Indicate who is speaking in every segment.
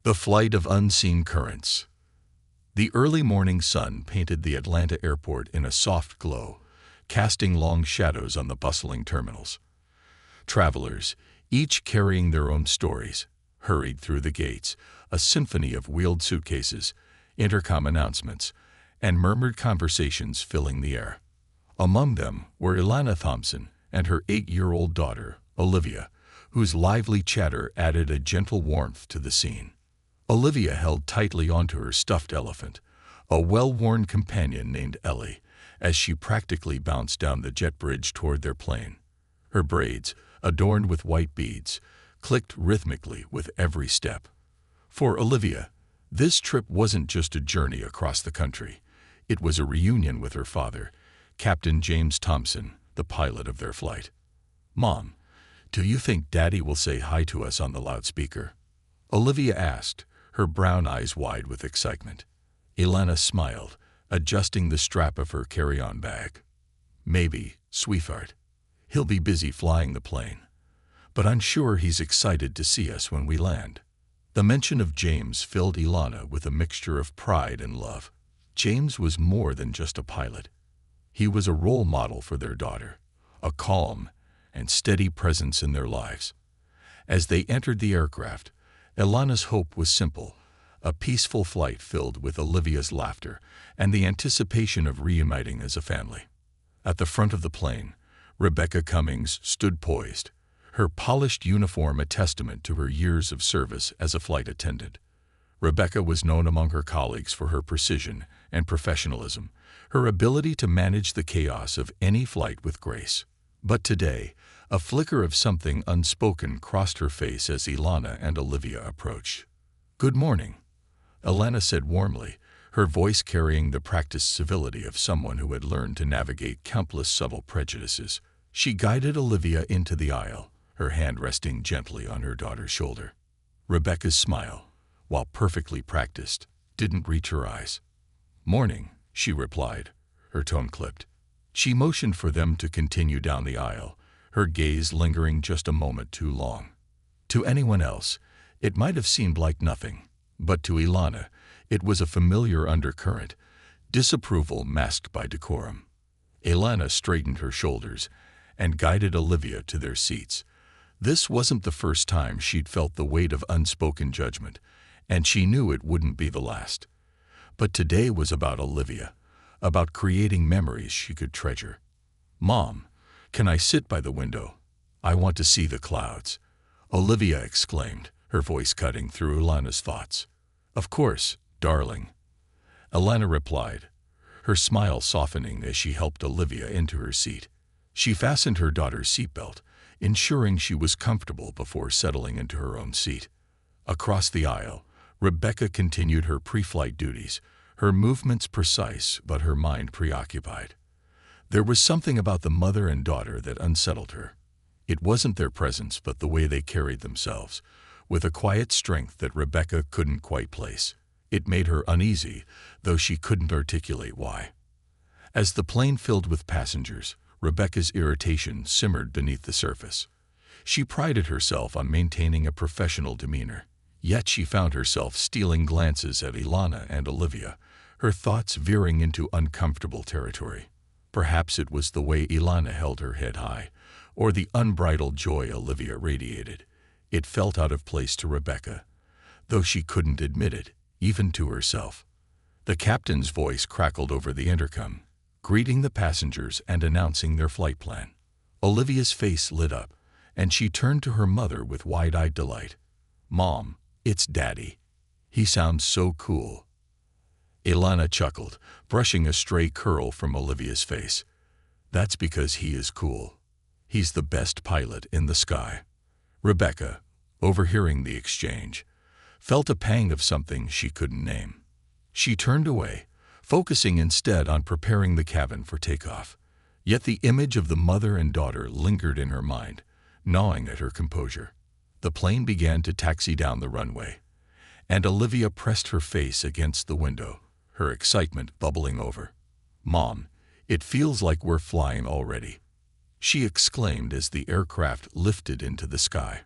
Speaker 1: The flight of unseen currents. The early morning sun painted the Atlanta airport in a soft glow, casting long shadows on the bustling terminals. Travelers, each carrying their own stories, hurried through the gates, a symphony of wheeled suitcases, intercom announcements, and murmured conversations filling the air. Among them were Ilana Thompson and her 8-year-old daughter, Olivia, whose lively chatter added a gentle warmth to the scene. Olivia held tightly onto her stuffed elephant, a well-worn companion named Ellie, as she practically bounced down the jet bridge toward their plane. Her braids, adorned with white beads, clicked rhythmically with every step. For Olivia, this trip wasn't just a journey across the country. It was a reunion with her father, Captain James Thompson, the pilot of their flight. "Mom, do you think Daddy will say hi to us on the loudspeaker?" Olivia asked, her brown eyes wide with excitement. Ilana smiled, adjusting the strap of her carry-on bag. "Maybe, sweetheart. He'll be busy flying the plane. But I'm sure he's excited to see us when we land." The mention of James filled Ilana with a mixture of pride and love. James was more than just a pilot. He was a role model for their daughter, a calm and steady presence in their lives. As they entered the aircraft, Ilana's hope was simple, a peaceful flight filled with Olivia's laughter and the anticipation of reuniting as a family. At the front of the plane, Rebecca Cummings stood poised, her polished uniform a testament to her years of service as a flight attendant. Rebecca was known among her colleagues for her precision and professionalism, her ability to manage the chaos of any flight with grace. But today, a flicker of something unspoken crossed her face as Ilana and Olivia approached. "Good morning," Ilana said warmly, her voice carrying the practiced civility of someone who had learned to navigate countless subtle prejudices. She guided Olivia into the aisle, her hand resting gently on her daughter's shoulder. Rebecca's smile, while perfectly practiced, didn't reach her eyes. "Morning," she replied, her tone clipped. She motioned for them to continue down the aisle, her gaze lingering just a moment too long. To anyone else, it might have seemed like nothing, but to Ilana, it was a familiar undercurrent, disapproval masked by decorum. Ilana straightened her shoulders and guided Olivia to their seats. This wasn't the first time she'd felt the weight of unspoken judgment, and she knew it wouldn't be the last. But today was about Olivia, about creating memories she could treasure. "Mom, can I sit by the window? I want to see the clouds," Olivia exclaimed, her voice cutting through Ilana's thoughts. "Of course, darling," Ilana replied, her smile softening as she helped Olivia into her seat. She fastened her daughter's seatbelt, ensuring she was comfortable before settling into her own seat. Across the aisle, Rebecca continued her pre-flight duties, her movements precise but her mind preoccupied. There was something about the mother and daughter that unsettled her. It wasn't their presence but the way they carried themselves, with a quiet strength that Rebecca couldn't quite place. It made her uneasy, though she couldn't articulate why. As the plane filled with passengers, Rebecca's irritation simmered beneath the surface. She prided herself on maintaining a professional demeanor, yet she found herself stealing glances at Ilana and Olivia, her thoughts veering into uncomfortable territory. Perhaps it was the way Ilana held her head high, or the unbridled joy Olivia radiated. It felt out of place to Rebecca, though she couldn't admit it, even to herself. The captain's voice crackled over the intercom, greeting the passengers and announcing their flight plan. Olivia's face lit up, and she turned to her mother with wide-eyed delight. "Mom, it's Daddy. He sounds so cool." Ilana chuckled, brushing a stray curl from Olivia's face. "That's because he is cool. He's the best pilot in the sky." Rebecca, overhearing the exchange, felt a pang of something she couldn't name. She turned away, focusing instead on preparing the cabin for takeoff. Yet the image of the mother and daughter lingered in her mind, gnawing at her composure. The plane began to taxi down the runway, and Olivia pressed her face against the window, her excitement bubbling over. "Mom, it feels like we're flying already," she exclaimed as the aircraft lifted into the sky.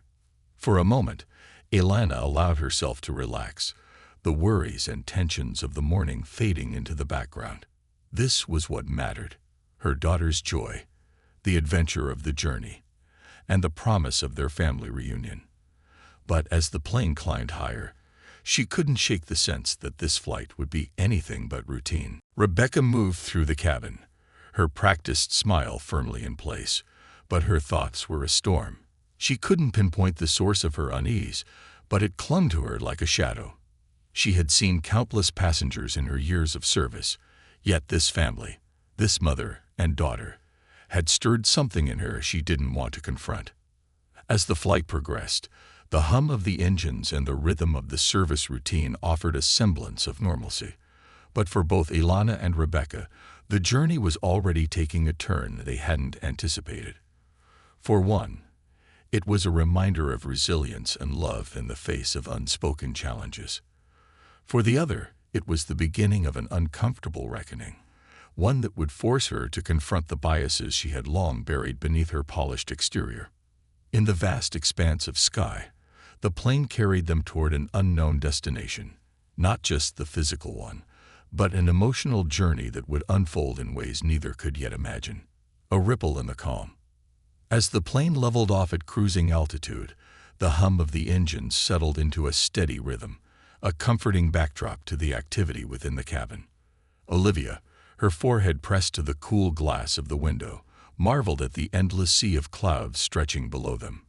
Speaker 1: For a moment, Ilana allowed herself to relax, the worries and tensions of the morning fading into the background. This was what mattered: her daughter's joy, the adventure of the journey, and the promise of their family reunion. But as the plane climbed higher, she couldn't shake the sense that this flight would be anything but routine. Rebecca moved through the cabin, her practiced smile firmly in place, but her thoughts were a storm. She couldn't pinpoint the source of her unease, but it clung to her like a shadow. She had seen countless passengers in her years of service, yet this family, this mother and daughter, had stirred something in her she didn't want to confront. As the flight progressed, the hum of the engines and the rhythm of the service routine offered a semblance of normalcy. But for both Ilana and Rebecca, the journey was already taking a turn they hadn't anticipated. For one, it was a reminder of resilience and love in the face of unspoken challenges. For the other, it was the beginning of an uncomfortable reckoning, one that would force her to confront the biases she had long buried beneath her polished exterior. In the vast expanse of sky, the plane carried them toward an unknown destination, not just the physical one, but an emotional journey that would unfold in ways neither could yet imagine. A ripple in the calm. As the plane leveled off at cruising altitude, the hum of the engines settled into a steady rhythm, a comforting backdrop to the activity within the cabin. Olivia, her forehead pressed to the cool glass of the window, marveled at the endless sea of clouds stretching below them.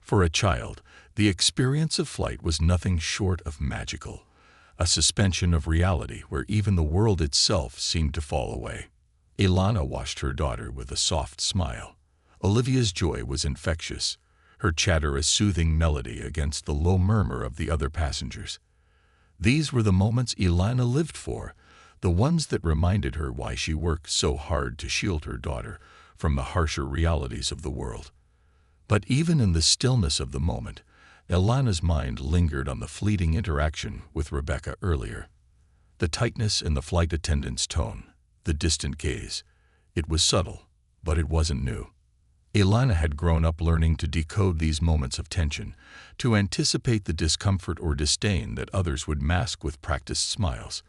Speaker 1: For a child, the experience of flight was nothing short of magical, a suspension of reality where even the world itself seemed to fall away. Ilana watched her daughter with a soft smile. Olivia's joy was infectious, her chatter a soothing melody against the low murmur of the other passengers. These were the moments Ilana lived for, the ones that reminded her why she worked so hard to shield her daughter from the harsher realities of the world. But even in the stillness of the moment, Ilana's mind lingered on the fleeting interaction with Rebecca earlier. The tightness in the flight attendant's tone, the distant gaze. It was subtle, but it wasn't new. Ilana had grown up learning to decode these moments of tension, to anticipate the discomfort or disdain that others would mask with practiced smiles.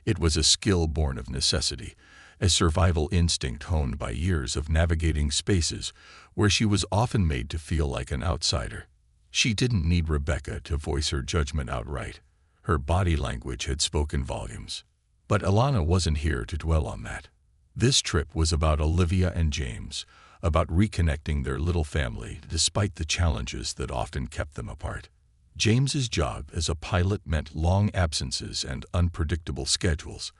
Speaker 1: It was a skill born of necessity, a survival instinct honed by years of navigating spaces where she was often made to feel like an outsider. She didn't need Rebecca to voice her judgment outright. Her body language had spoken volumes. But Ilana wasn't here to dwell on that. This trip was about Olivia and James, about reconnecting their little family despite the challenges that often kept them apart. James's job as a pilot meant long absences and unpredictable schedules,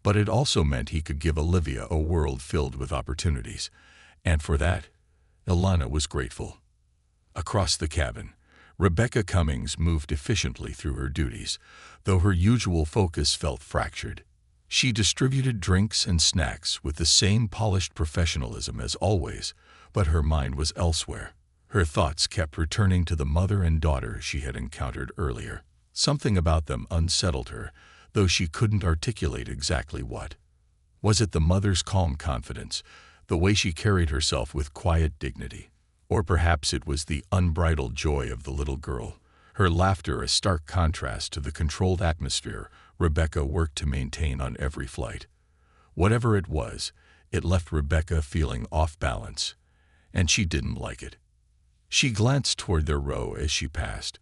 Speaker 1: but it also meant he could give Olivia a world filled with opportunities, and for that, Ilana was grateful. Across the cabin, Rebecca Cummings moved efficiently through her duties, though her usual focus felt fractured. She distributed drinks and snacks with the same polished professionalism as always, but her mind was elsewhere. Her thoughts kept returning to the mother and daughter she had encountered earlier. Something about them unsettled her, though she couldn't articulate exactly what. Was it the mother's calm confidence, the way she carried herself with quiet dignity? Or perhaps it was the unbridled joy of the little girl, her laughter a stark contrast to the controlled atmosphere Rebecca worked to maintain on every flight. Whatever it was, it left Rebecca feeling off balance, and she didn't like it. She glanced toward their row as she passed,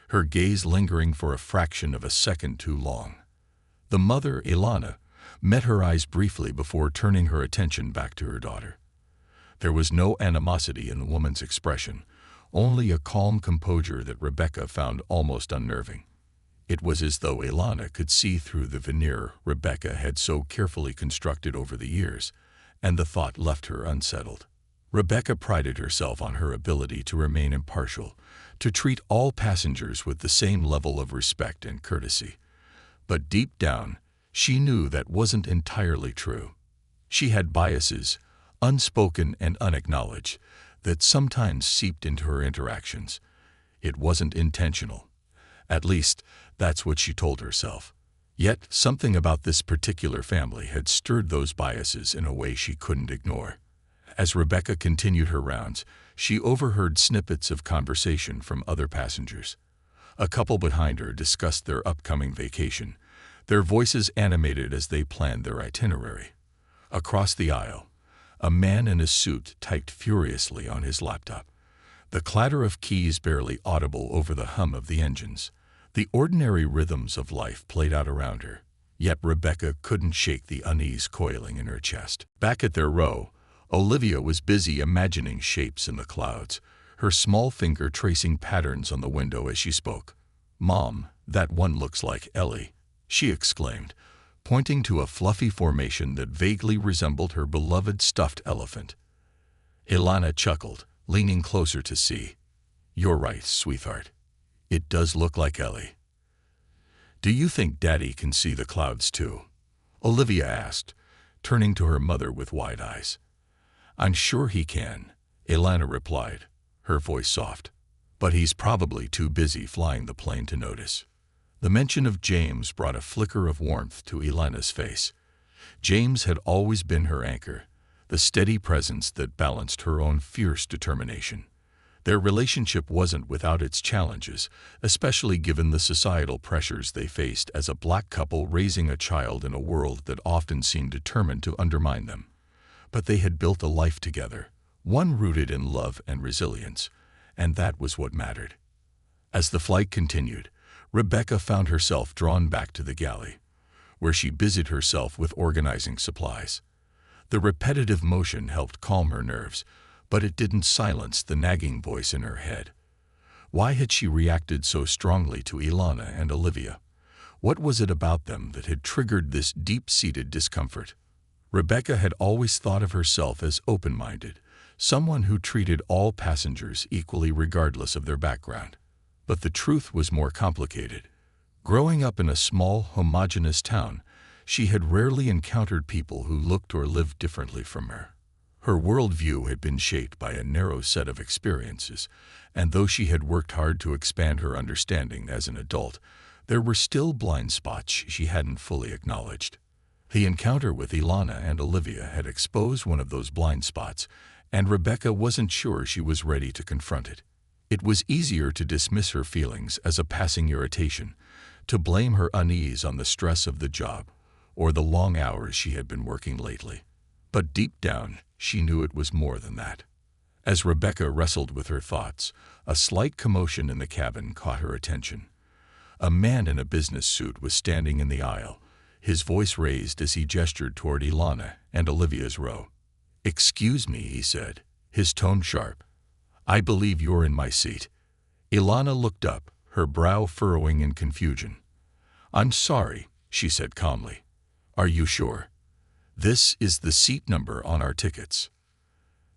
Speaker 1: her gaze lingering for a fraction of a second too long. The mother, Ilana, met her eyes briefly before turning her attention back to her daughter. There was no animosity in the woman's expression, only a calm composure that Rebecca found almost unnerving. It was as though Ilana could see through the veneer Rebecca had so carefully constructed over the years, and the thought left her unsettled. Rebecca prided herself on her ability to remain impartial, to treat all passengers with the same level of respect and courtesy. But deep down, she knew that wasn't entirely true. She had biases, unspoken and unacknowledged, that sometimes seeped into her interactions. It wasn't intentional. At least, that's what she told herself. Yet, something about this particular family had stirred those biases in a way she couldn't ignore. As Rebecca continued her rounds, she overheard snippets of conversation from other passengers. A couple behind her discussed their upcoming vacation, their voices animated as they planned their itinerary. Across the aisle, a man in a suit typed furiously on his laptop, the clatter of keys barely audible over the hum of the engines. The ordinary rhythms of life played out around her, yet Rebecca couldn't shake the unease coiling in her chest. Back at their row, Olivia was busy imagining shapes in the clouds, her small finger tracing patterns on the window as she spoke. "Mom, that one looks like Ellie," she exclaimed, pointing to a fluffy formation that vaguely resembled her beloved stuffed elephant. Ilana chuckled, leaning closer to see. "You're right, sweetheart. It does look like Ellie." "Do you think Daddy can see the clouds too?" Olivia asked, turning to her mother with wide eyes. "I'm sure he can," Ilana replied, her voice soft. "But he's probably too busy flying the plane to notice." The mention of James brought a flicker of warmth to Ilana's face. James had always been her anchor, the steady presence that balanced her own fierce determination. Their relationship wasn't without its challenges, especially given the societal pressures they faced as a black couple raising a child in a world that often seemed determined to undermine them. But they had built a life together, one rooted in love and resilience, and that was what mattered. As the flight continued, Rebecca found herself drawn back to the galley, where she busied herself with organizing supplies. The repetitive motion helped calm her nerves, but it didn't silence the nagging voice in her head. Why had she reacted so strongly to Ilana and Olivia? What was it about them that had triggered this deep-seated discomfort? Rebecca had always thought of herself as open-minded, someone who treated all passengers equally regardless of their background. But the truth was more complicated. Growing up in a small, homogeneous town, she had rarely encountered people who looked or lived differently from her. Her worldview had been shaped by a narrow set of experiences, and though she had worked hard to expand her understanding as an adult, there were still blind spots she hadn't fully acknowledged. The encounter with Ilana and Olivia had exposed one of those blind spots, and Rebecca wasn't sure she was ready to confront it. It was easier to dismiss her feelings as a passing irritation, to blame her unease on the stress of the job or the long hours she had been working lately. But deep down, she knew it was more than that. As Rebecca wrestled with her thoughts, a slight commotion in the cabin caught her attention. A man in a business suit was standing in the aisle, his voice raised as he gestured toward Ilana and Olivia's row. "Excuse me," he said, his tone sharp. "I believe you're in my seat." Ilana looked up, her brow furrowing in confusion. "I'm sorry," she said calmly. "Are you sure? This is the seat number on our tickets."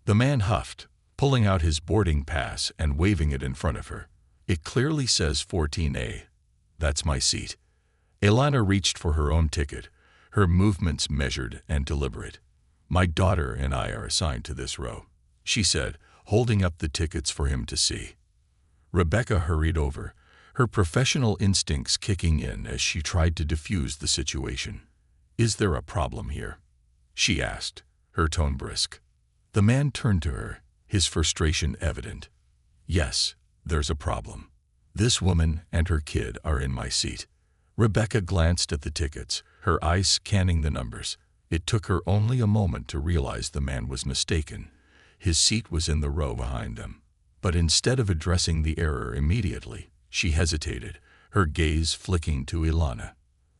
Speaker 1: The man huffed, pulling out his boarding pass and waving it in front of her. "It clearly says 14A. That's my seat." Ilana reached for her own ticket, her movements measured and deliberate. "My daughter and I are assigned to this row," she said, holding up the tickets for him to see. Rebecca hurried over, her professional instincts kicking in as she tried to diffuse the situation. "Is there a problem here?" she asked, her tone brisk. The man turned to her, his frustration evident. "Yes, there's a problem. This woman and her kid are in my seat." Rebecca glanced at the tickets, her eyes scanning the numbers. It took her only a moment to realize the man was mistaken. His seat was in the row behind them. But instead of addressing the error immediately, she hesitated, her gaze flicking to Ilana.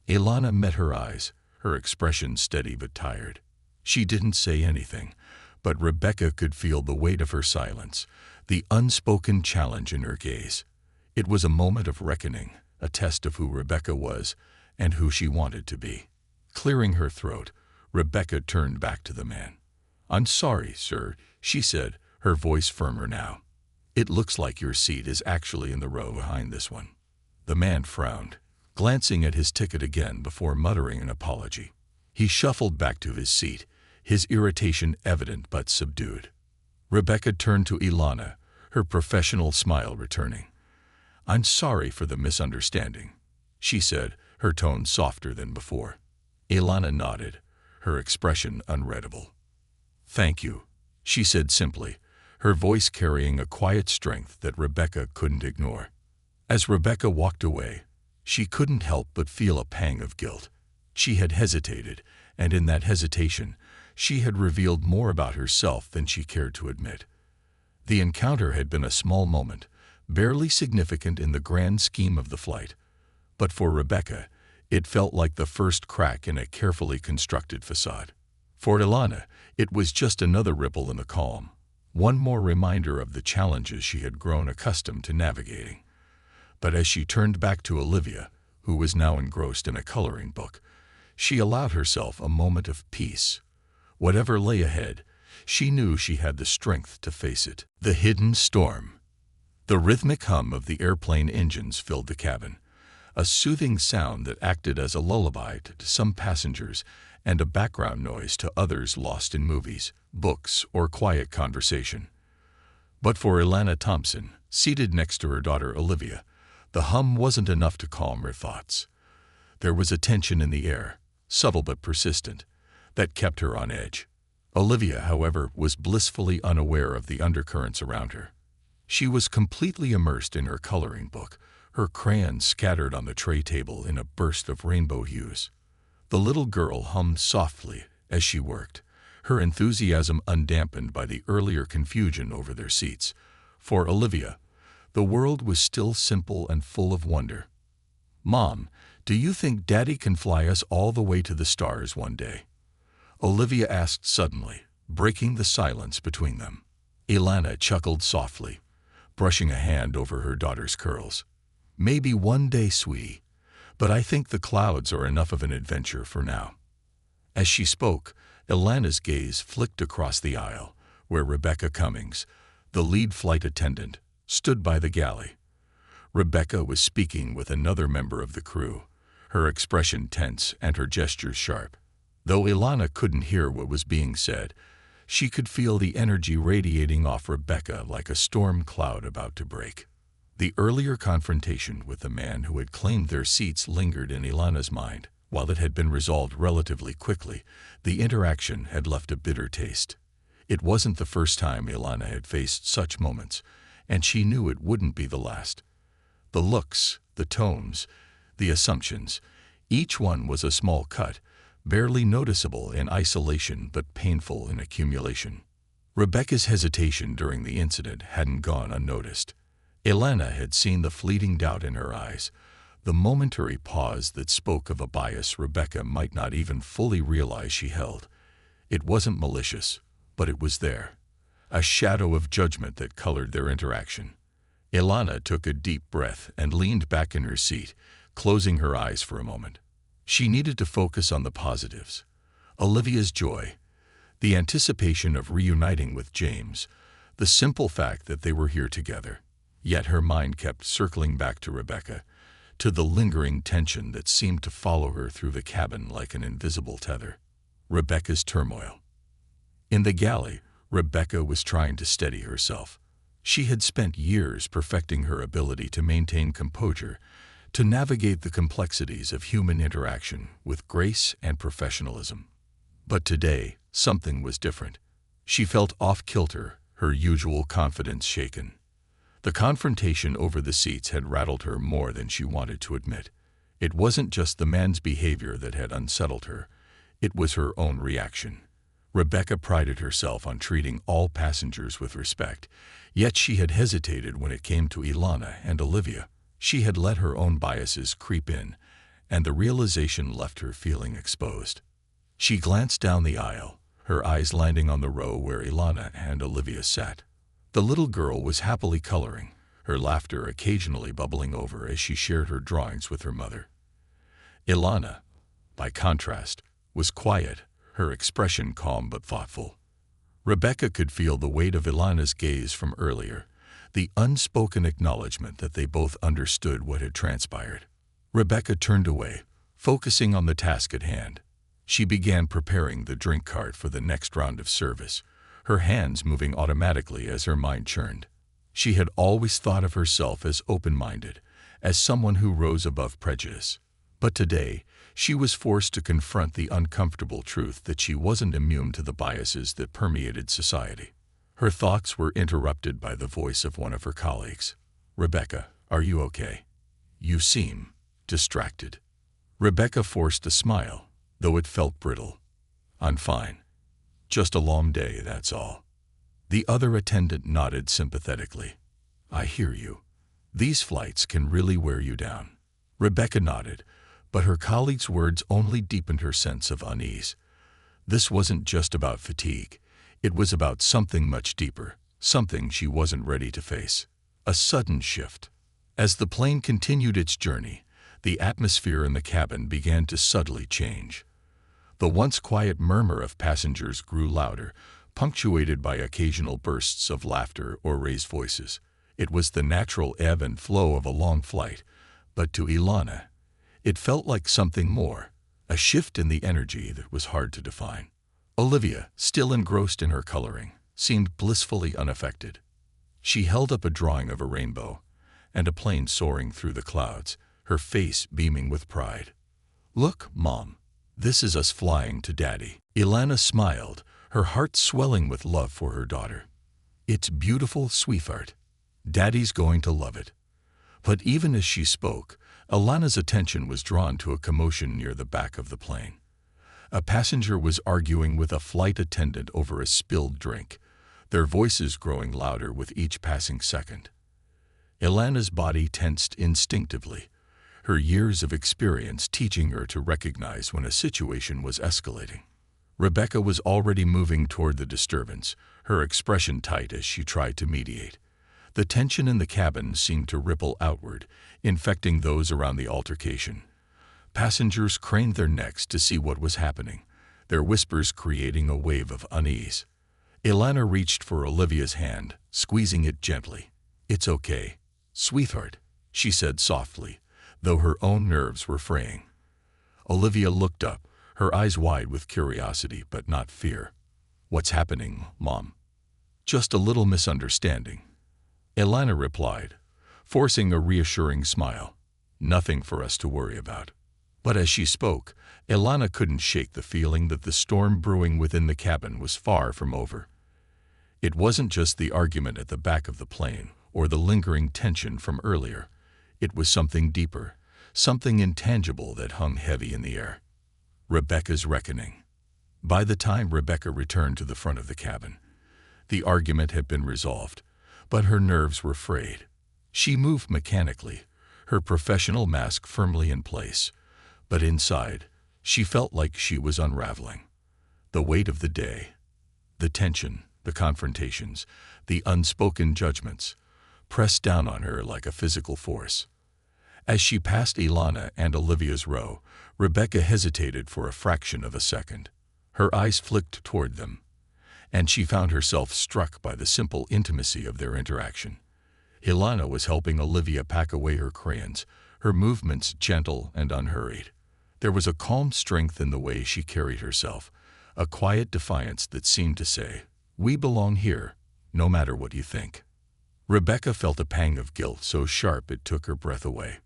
Speaker 1: Ilana met her eyes, her expression steady but tired. She didn't say anything, but Rebecca could feel the weight of her silence, the unspoken challenge in her gaze. It was a moment of reckoning, a test of who Rebecca was and who she wanted to be. Clearing her throat, Rebecca turned back to the man. "I'm sorry, sir," she said, her voice firmer now. "It looks like your seat is actually in the row behind this one." The man frowned, glancing at his ticket again before muttering an apology. He shuffled back to his seat, his irritation evident but subdued. Rebecca turned to Ilana, her professional smile returning. "I'm sorry for the misunderstanding," she said, her tone softer than before. Ilana nodded, her expression unreadable. "Thank you," she said simply, her voice carrying a quiet strength that Rebecca couldn't ignore. As Rebecca walked away, she couldn't help but feel a pang of guilt. She had hesitated, and in that hesitation, she had revealed more about herself than she cared to admit. The encounter had been a small moment, barely significant in the grand scheme of the flight. But for Rebecca, it felt like the first crack in a carefully constructed facade. For Ilana, it was just another ripple in the calm, one more reminder of the challenges she had grown accustomed to navigating. But as she turned back to Olivia, who was now engrossed in a coloring book, she allowed herself a moment of peace. Whatever lay ahead, she knew she had the strength to face it. The hidden storm. The rhythmic hum of the airplane engines filled the cabin, a soothing sound that acted as a lullaby to some passengers and a background noise to others lost in movies, books, or quiet conversation. But for Ilana Thompson, seated next to her daughter Olivia, the hum wasn't enough to calm her thoughts. There was a tension in the air, subtle but persistent, that kept her on edge. Olivia, however, was blissfully unaware of the undercurrents around her. She was completely immersed in her coloring book, her crayons scattered on the tray table in a burst of rainbow hues. The little girl hummed softly as she worked, her enthusiasm undampened by the earlier confusion over their seats. For Olivia, the world was still simple and full of wonder. "Mom, do you think Daddy can fly us all the way to the stars one day?" Olivia asked suddenly, breaking the silence between them. Ilana chuckled softly, brushing a hand over her daughter's curls. "Maybe one day, sweetie, but I think the clouds are enough of an adventure for now." As she spoke, Ilana's gaze flicked across the aisle, where Rebecca Cummings, the lead flight attendant, stood by the galley. Rebecca was speaking with another member of the crew, her expression tense and her gestures sharp. Though Ilana couldn't hear what was being said, she could feel the energy radiating off Rebecca like a storm cloud about to break. The earlier confrontation with the man who had claimed their seats lingered in Ilana's mind. While it had been resolved relatively quickly, the interaction had left a bitter taste. It wasn't the first time Ilana had faced such moments, and she knew it wouldn't be the last. The looks, the tones, the assumptions, each one was a small cut, barely noticeable in isolation but painful in accumulation. Rebecca's hesitation during the incident hadn't gone unnoticed. Ilana had seen the fleeting doubt in her eyes, the momentary pause that spoke of a bias Rebecca might not even fully realize she held. It wasn't malicious, but it was there, a shadow of judgment that colored their interaction. Ilana took a deep breath and leaned back in her seat, closing her eyes for a moment. She needed to focus on the positives. Olivia's joy, the anticipation of reuniting with James, the simple fact that they were here together. Yet her mind kept circling back to Rebecca, to the lingering tension that seemed to follow her through the cabin like an invisible tether. Rebecca's turmoil. In the galley, Rebecca was trying to steady herself. She had spent years perfecting her ability to maintain composure, to navigate the complexities of human interaction with grace and professionalism. But today, something was different. She felt off-kilter, her usual confidence shaken. The confrontation over the seats had rattled her more than she wanted to admit. It wasn't just the man's behavior that had unsettled her. It was her own reaction. Rebecca prided herself on treating all passengers with respect, yet she had hesitated when it came to Ilana and Olivia. She had let her own biases creep in, and the realization left her feeling exposed. She glanced down the aisle, her eyes landing on the row where Ilana and Olivia sat. The little girl was happily coloring, her laughter occasionally bubbling over as she shared her drawings with her mother. Ilana, by contrast, was quiet, her expression calm but thoughtful. Rebecca could feel the weight of Ilana's gaze from earlier, the unspoken acknowledgement that they both understood what had transpired. Rebecca turned away, focusing on the task at hand. She began preparing the drink cart for the next round of service, her hands moving automatically as her mind churned. She had always thought of herself as open-minded, as someone who rose above prejudice. But today, she was forced to confront the uncomfortable truth that she wasn't immune to the biases that permeated society. Her thoughts were interrupted by the voice of one of her colleagues. "Rebecca, Are you okay? You seem distracted. Rebecca forced a smile, though it felt brittle. I'm fine. Just a long day, that's all. The other attendant nodded sympathetically. I hear you. These flights can really wear you down. Rebecca nodded, but her colleague's words only deepened her sense of unease. This wasn't just about fatigue. It was about something much deeper, something she wasn't ready to face. A sudden shift. As the plane continued its journey, the atmosphere in the cabin began to subtly change. The once quiet murmur of passengers grew louder, punctuated by occasional bursts of laughter or raised voices. It was the natural ebb and flow of a long flight, but to Ilana, it felt like something more, a shift in the energy that was hard to define. Olivia, still engrossed in her coloring, seemed blissfully unaffected. She held up a drawing of a rainbow and a plane soaring through the clouds, her face beaming with pride. Look, Mom, this is us flying to Daddy. Ilana smiled, her heart swelling with love for her daughter. It's beautiful, sweetheart. Daddy's going to love it. But even as she spoke, Ilana's attention was drawn to a commotion near the back of the plane. A passenger was arguing with a flight attendant over a spilled drink, their voices growing louder with each passing second. Ilana's body tensed instinctively, her years of experience teaching her to recognize when a situation was escalating. Rebecca was already moving toward the disturbance, her expression tight as she tried to mediate. The tension in the cabin seemed to ripple outward, infecting those around the altercation. Passengers craned their necks to see what was happening, their whispers creating a wave of unease. Ilana reached for Olivia's hand, squeezing it gently. It's okay, sweetheart, she said softly, though her own nerves were fraying. Olivia looked up, her eyes wide with curiosity but not fear. What's happening, Mom? Just a little misunderstanding. Ilana replied, forcing a reassuring smile. Nothing for us to worry about. But as she spoke, Ilana couldn't shake the feeling that the storm brewing within the cabin was far from over. It wasn't just the argument at the back of the plane or the lingering tension from earlier. It was something deeper, something intangible that hung heavy in the air. Rebecca's reckoning. By the time Rebecca returned to the front of the cabin, the argument had been resolved, but her nerves were frayed. She moved mechanically, her professional mask firmly in place, but inside, she felt like she was unraveling. The weight of the day, the tension, the confrontations, the unspoken judgments, pressed down on her like a physical force. As she passed Ilana and Olivia's row, Rebecca hesitated for a fraction of a second. Her eyes flicked toward them, and she found herself struck by the simple intimacy of their interaction. Ilana was helping Olivia pack away her crayons, her movements gentle and unhurried. There was a calm strength in the way she carried herself, a quiet defiance that seemed to say, "We belong here, no matter what you think." Rebecca felt a pang of guilt so sharp it took her breath away.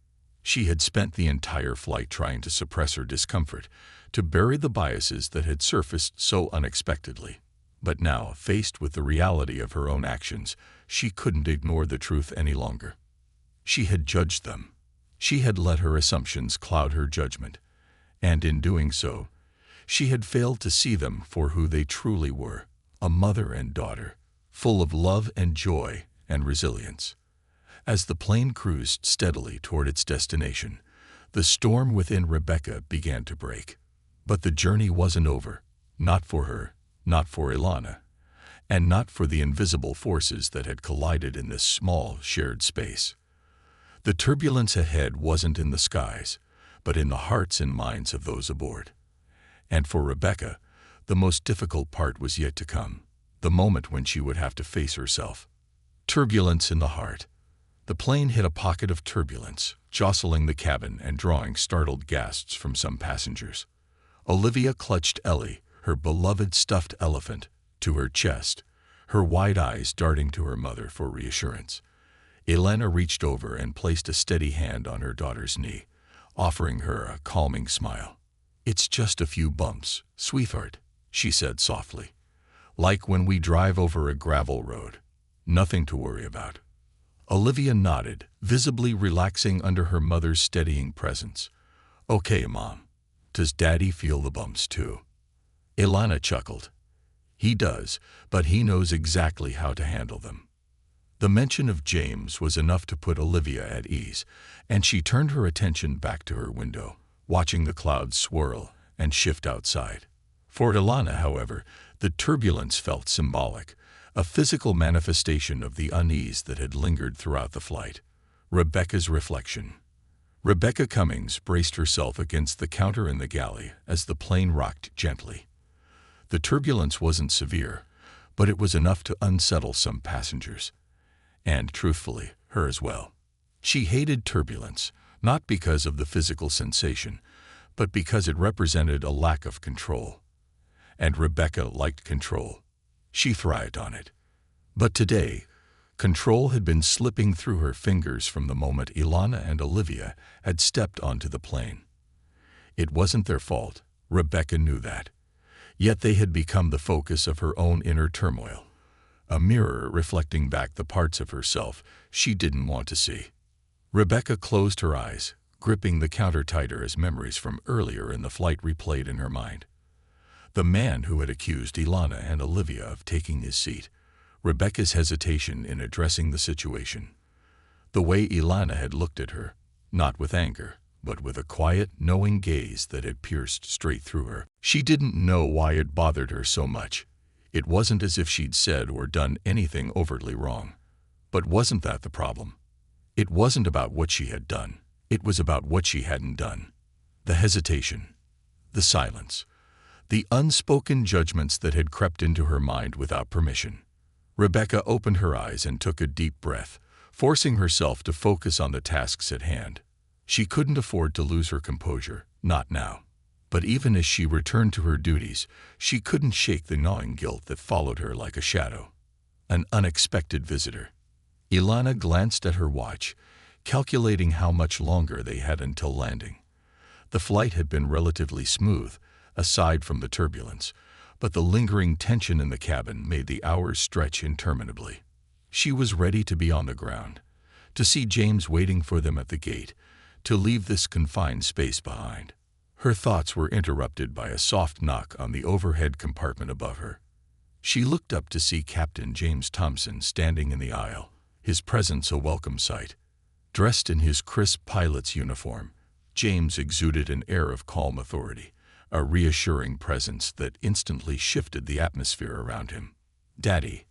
Speaker 1: She had spent the entire flight trying to suppress her discomfort, to bury the biases that had surfaced so unexpectedly. But now, faced with the reality of her own actions, she couldn't ignore the truth any longer. She had judged them. She had let her assumptions cloud her judgment, and in doing so, she had failed to see them for who they truly were, a mother and daughter, full of love and joy and resilience. As the plane cruised steadily toward its destination, the storm within Rebecca began to break. But the journey wasn't over, not for her, not for Ilana, and not for the invisible forces that had collided in this small, shared space. The turbulence ahead wasn't in the skies, but in the hearts and minds of those aboard. And for Rebecca, the most difficult part was yet to come, the moment when she would have to face herself. Turbulence in the heart. The plane hit a pocket of turbulence, jostling the cabin and drawing startled gasps from some passengers. Olivia clutched Ellie, her beloved stuffed elephant, to her chest, her wide eyes darting to her mother for reassurance. Ilana reached over and placed a steady hand on her daughter's knee, offering her a calming smile. "It's just a few bumps, sweetheart," she said softly. "Like when we drive over a gravel road. Nothing to worry about." Olivia nodded, visibly relaxing under her mother's steadying presence. "Okay, Mom. Does Daddy feel the bumps too?" Ilana chuckled. "He does, but he knows exactly how to handle them." The mention of James was enough to put Olivia at ease, and she turned her attention back to her window, watching the clouds swirl and shift outside. For Ilana, however, the turbulence felt symbolic, a physical manifestation of the unease that had lingered throughout the flight. Rebecca's reflection. Rebecca Cummings braced herself against the counter in the galley as the plane rocked gently. The turbulence wasn't severe, but it was enough to unsettle some passengers. And, truthfully, her as well. She hated turbulence, not because of the physical sensation, but because it represented a lack of control. And Rebecca liked control. She thrived on it. But today, control had been slipping through her fingers from the moment Ilana and Olivia had stepped onto the plane. It wasn't their fault, Rebecca knew that. Yet they had become the focus of her own inner turmoil, a mirror reflecting back the parts of herself she didn't want to see. Rebecca closed her eyes, gripping the counter tighter as memories from earlier in the flight replayed in her mind. The man who had accused Ilana and Olivia of taking his seat, Rebecca's hesitation in addressing the situation, the way Ilana had looked at her, not with anger, but with a quiet, knowing gaze that had pierced straight through her. She didn't know why it bothered her so much. It wasn't as if she'd said or done anything overtly wrong. But wasn't that the problem? It wasn't about what she had done. It was about what she hadn't done. The hesitation, the silence, the unspoken judgments that had crept into her mind without permission. Rebecca opened her eyes and took a deep breath, forcing herself to focus on the tasks at hand. She couldn't afford to lose her composure, not now. But even as she returned to her duties, she couldn't shake the gnawing guilt that followed her like a shadow. An unexpected visitor. Ilana glanced at her watch, calculating how much longer they had until landing. The flight had been relatively smooth, aside from the turbulence, but the lingering tension in the cabin made the hours stretch interminably. She was ready to be on the ground, to see James waiting for them at the gate, to leave this confined space behind. Her thoughts were interrupted by a soft knock on the overhead compartment above her. She looked up to see Captain James Thompson standing in the aisle, his presence a welcome sight. Dressed in his crisp pilot's uniform, James exuded an air of calm authority, a reassuring presence that instantly shifted the atmosphere around him. "Daddy,"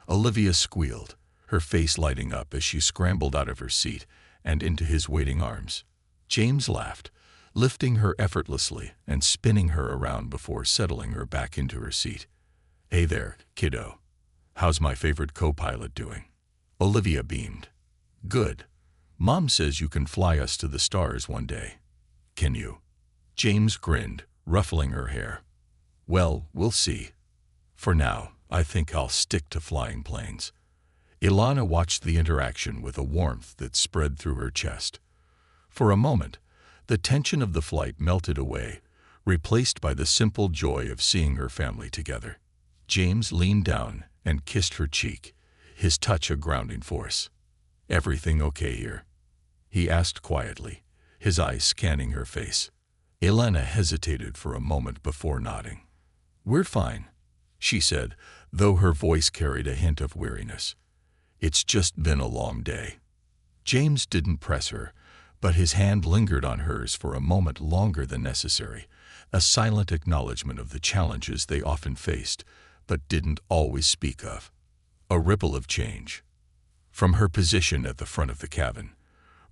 Speaker 1: Olivia squealed, her face lighting up as she scrambled out of her seat and into his waiting arms. James laughed, lifting her effortlessly and spinning her around before settling her back into her seat. "Hey there, kiddo. How's my favorite co-pilot doing?" Olivia beamed. "Good. Mom says you can fly us to the stars one day. Can you?" James grinned, ruffling her hair. "Well, we'll see. For now, I think I'll stick to flying planes." Ilana watched the interaction with a warmth that spread through her chest. For a moment, the tension of the flight melted away, replaced by the simple joy of seeing her family together. James leaned down and kissed her cheek, his touch a grounding force. "Everything okay here?" he asked quietly, his eyes scanning her face. Ilana hesitated for a moment before nodding. "We're fine," she said, though her voice carried a hint of weariness. "It's just been a long day." James didn't press her, but his hand lingered on hers for a moment longer than necessary, a silent acknowledgement of the challenges they often faced, but didn't always speak of. A ripple of change. From her position at the front of the cabin,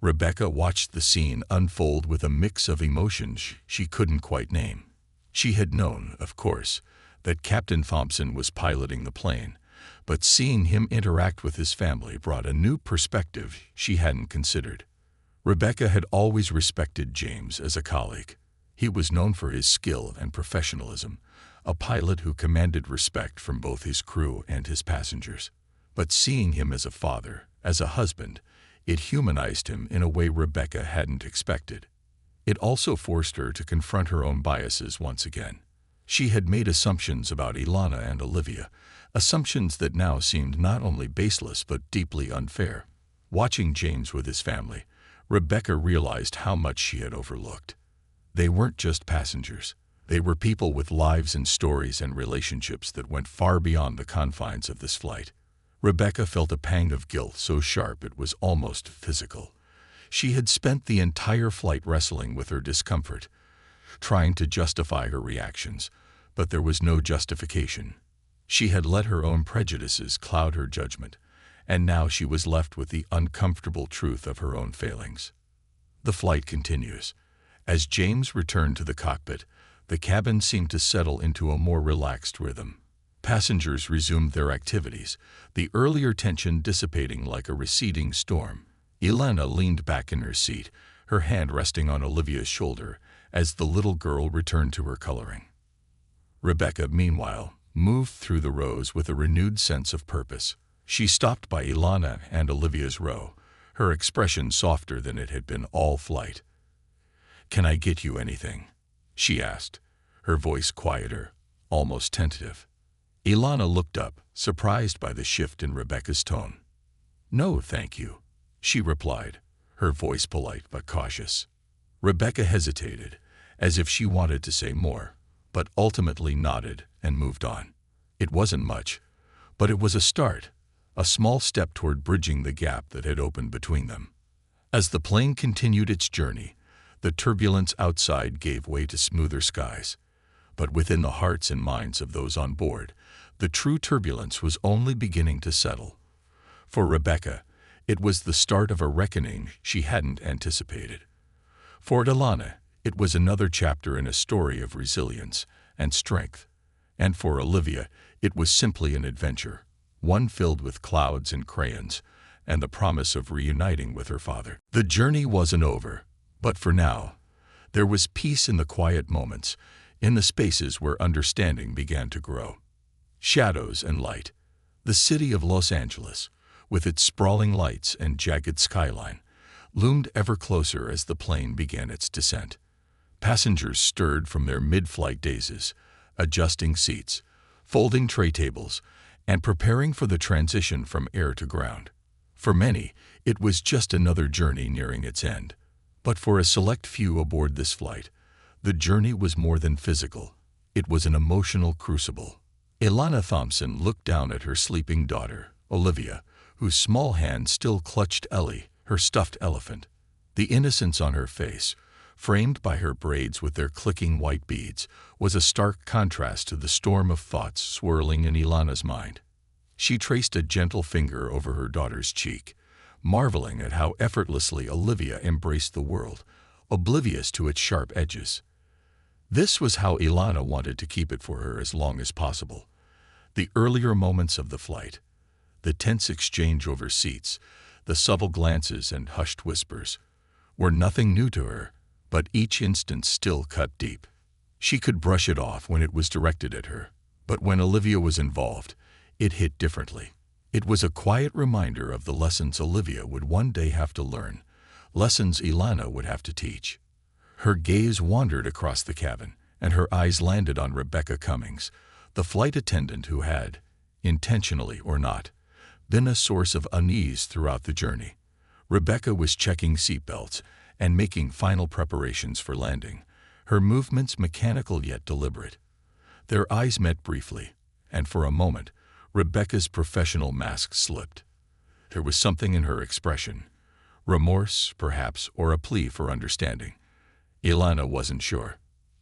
Speaker 1: Rebecca watched the scene unfold with a mix of emotions she couldn't quite name. She had known, of course, that Captain Thompson was piloting the plane, but seeing him interact with his family brought a new perspective she hadn't considered. Rebecca had always respected James as a colleague. He was known for his skill and professionalism, a pilot who commanded respect from both his crew and his passengers. But seeing him as a father, as a husband, it humanized him in a way Rebecca hadn't expected. It also forced her to confront her own biases once again. She had made assumptions about Ilana and Olivia, assumptions that now seemed not only baseless but deeply unfair. Watching James with his family, Rebecca realized how much she had overlooked. They weren't just passengers. They were people with lives and stories and relationships that went far beyond the confines of this flight. Rebecca felt a pang of guilt so sharp it was almost physical. She had spent the entire flight wrestling with her discomfort, trying to justify her reactions, but there was no justification. She had let her own prejudices cloud her judgment, and now she was left with the uncomfortable truth of her own failings. The flight continues. As James returned to the cockpit, the cabin seemed to settle into a more relaxed rhythm. Passengers resumed their activities, the earlier tension dissipating like a receding storm. Ilana leaned back in her seat, her hand resting on Olivia's shoulder, as the little girl returned to her coloring. Rebecca, meanwhile, moved through the rows with a renewed sense of purpose. She stopped by Ilana and Olivia's row, her expression softer than it had been all flight. "Can I get you anything?" she asked, her voice quieter, almost tentative. Ilana looked up, surprised by the shift in Rebecca's tone. "No, thank you," she replied, her voice polite but cautious. Rebecca hesitated, as if she wanted to say more, but ultimately nodded and moved on. It wasn't much, but it was a start, a small step toward bridging the gap that had opened between them. As the plane continued its journey, the turbulence outside gave way to smoother skies. But within the hearts and minds of those on board, the true turbulence was only beginning to settle. For Rebecca, it was the start of a reckoning she hadn't anticipated. For Ilana, it was another chapter in a story of resilience and strength. And for Olivia, it was simply an adventure, one filled with clouds and crayons, and the promise of reuniting with her father. The journey wasn't over, but for now, there was peace in the quiet moments, in the spaces where understanding began to grow. Shadows and light. The city of Los Angeles, with its sprawling lights and jagged skyline, loomed ever closer as the plane began its descent. Passengers stirred from their mid-flight dazes, adjusting seats, folding tray tables, and preparing for the transition from air to ground. For many, it was just another journey nearing its end. But for a select few aboard this flight, the journey was more than physical. It was an emotional crucible. Ilana Thompson looked down at her sleeping daughter, Olivia, whose small hand still clutched Ellie, her stuffed elephant. The innocence on her face, framed by her braids with their clicking white beads, was a stark contrast to the storm of thoughts swirling in Ilana's mind. She traced a gentle finger over her daughter's cheek, marveling at how effortlessly Olivia embraced the world, oblivious to its sharp edges. This was how Ilana wanted to keep it for her as long as possible. The earlier moments of the flight, the tense exchange over seats, the subtle glances and hushed whispers, were nothing new to her, but each instant still cut deep. She could brush it off when it was directed at her, but when Olivia was involved, it hit differently. It was a quiet reminder of the lessons Olivia would one day have to learn, lessons Ilana would have to teach. Her gaze wandered across the cabin, and her eyes landed on Rebecca Cummings, the flight attendant who had, intentionally or not, been a source of unease throughout the journey. Rebecca was checking seatbelts and making final preparations for landing, her movements mechanical yet deliberate. Their eyes met briefly, and for a moment, Rebecca's professional mask slipped. There was something in her expression, remorse, perhaps, or a plea for understanding. Ilana wasn't sure.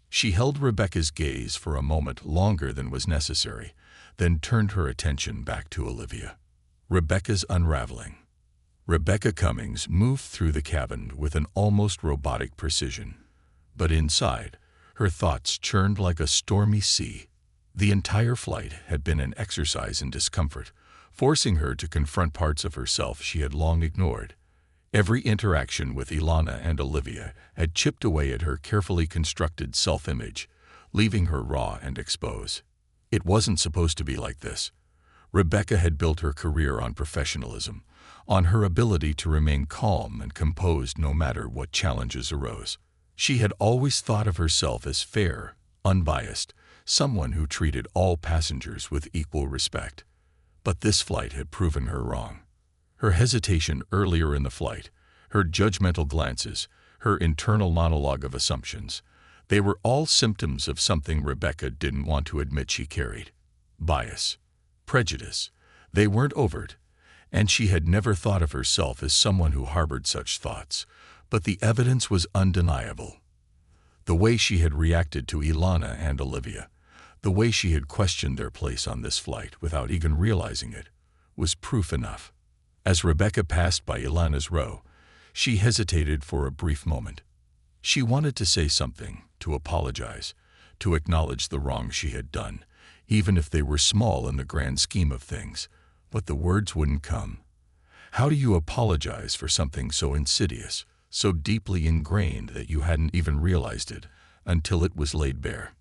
Speaker 1: She held Rebecca's gaze for a moment longer than was necessary, then turned her attention back to Olivia. Rebecca's unraveling. Rebecca Cummings moved through the cabin with an almost robotic precision. But inside, her thoughts churned like a stormy sea. The entire flight had been an exercise in discomfort, forcing her to confront parts of herself she had long ignored. Every interaction with Ilana and Olivia had chipped away at her carefully constructed self-image, leaving her raw and exposed. It wasn't supposed to be like this. Rebecca had built her career on professionalism, on her ability to remain calm and composed no matter what challenges arose. She had always thought of herself as fair, unbiased, someone who treated all passengers with equal respect. But this flight had proven her wrong. Her hesitation earlier in the flight, her judgmental glances, her internal monologue of assumptions, they were all symptoms of something Rebecca didn't want to admit she carried. Bias, prejudice. They weren't overt, and she had never thought of herself as someone who harbored such thoughts, but the evidence was undeniable. The way she had reacted to Ilana and Olivia, the way she had questioned their place on this flight without even realizing it, was proof enough. As Rebecca passed by Ilana's row, she hesitated for a brief moment. She wanted to say something, to apologize, to acknowledge the wrong she had done, even if they were small in the grand scheme of things, but the words wouldn't come. How do you apologize for something so insidious, so deeply ingrained that you hadn't even realized it until it was laid bare?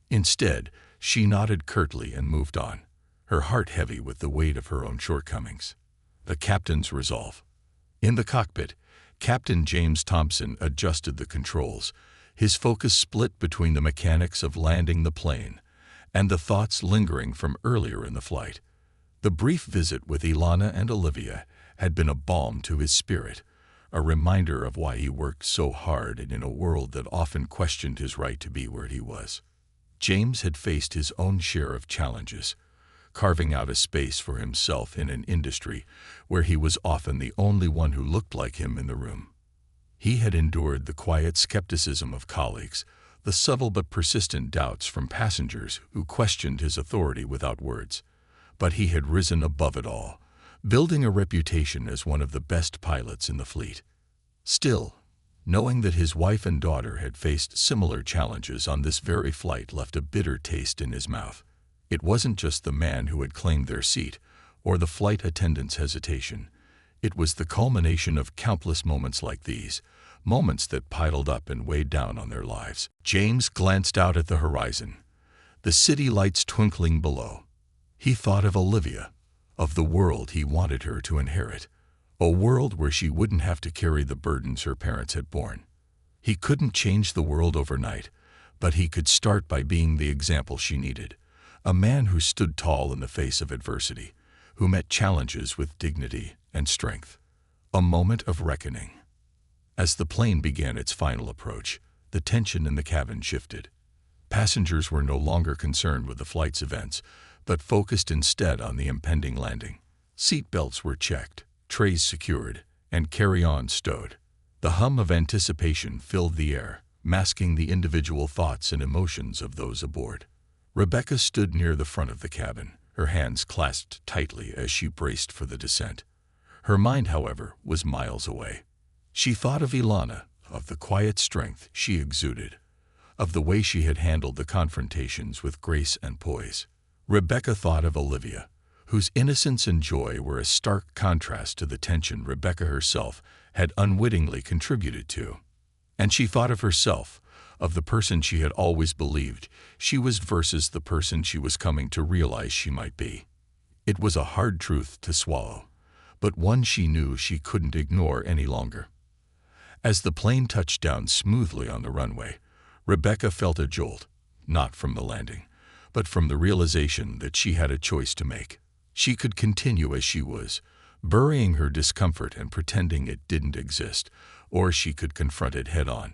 Speaker 1: Instead, she nodded curtly and moved on, her heart heavy with the weight of her own shortcomings. The captain's resolve. In the cockpit, Captain James Thompson adjusted the controls, his focus split between the mechanics of landing the plane and the thoughts lingering from earlier in the flight. The brief visit with Ilana and Olivia had been a balm to his spirit, a reminder of why he worked so hard and in a world that often questioned his right to be where he was. James had faced his own share of challenges, carving out a space for himself in an industry where he was often the only one who looked like him in the room. He had endured the quiet skepticism of colleagues, the subtle but persistent doubts from passengers who questioned his authority without words. But he had risen above it all, building a reputation as one of the best pilots in the fleet. Still, knowing that his wife and daughter had faced similar challenges on this very flight left a bitter taste in his mouth. It wasn't just the man who had claimed their seat, or the flight attendant's hesitation. It was the culmination of countless moments like these, moments that piled up and weighed down on their lives. James glanced out at the horizon, the city lights twinkling below. He thought of Olivia, of the world he wanted her to inherit, a world where she wouldn't have to carry the burdens her parents had borne. He couldn't change the world overnight, but he could start by being the example she needed. A man who stood tall in the face of adversity, who met challenges with dignity and strength. A moment of reckoning. As the plane began its final approach, the tension in the cabin shifted. Passengers were no longer concerned with the flight's events, but focused instead on the impending landing. Seat belts were checked, trays secured, and carry-on stowed. The hum of anticipation filled the air, masking the individual thoughts and emotions of those aboard. Rebecca stood near the front of the cabin, her hands clasped tightly as she braced for the descent. Her mind, however, was miles away. She thought of Ilana, of the quiet strength she exuded, of the way she had handled the confrontations with grace and poise. Rebecca thought of Olivia, whose innocence and joy were a stark contrast to the tension Rebecca herself had unwittingly contributed to. And she thought of herself, of the person she had always believed she was versus the person she was coming to realize she might be. It was a hard truth to swallow, but one she knew she couldn't ignore any longer. As the plane touched down smoothly on the runway, Rebecca felt a jolt, not from the landing, but from the realization that she had a choice to make. She could continue as she was, burying her discomfort and pretending it didn't exist, or she could confront it head-on,